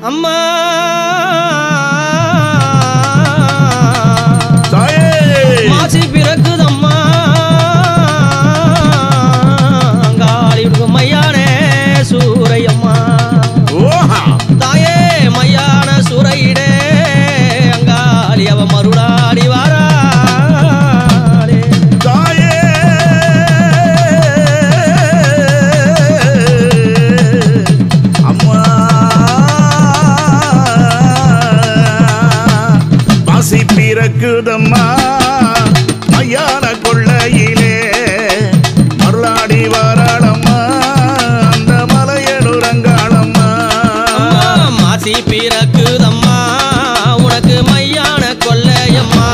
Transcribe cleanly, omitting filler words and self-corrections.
அம்மா மாசி பிறக்குதம்மா அங்காளி மையானே சூரையம்மா தாயே மையான சூரையிடே அங்காளி அவ மருளாடி வாரா பிறக்குதம்மா மையான கொள்ளையிலே மருளாடி வாராளம்மா அந்த மலையலுரங்காளம்மா மாசி பிறக்குதம்மா உனக்கு மையான கொள்ளையம்மா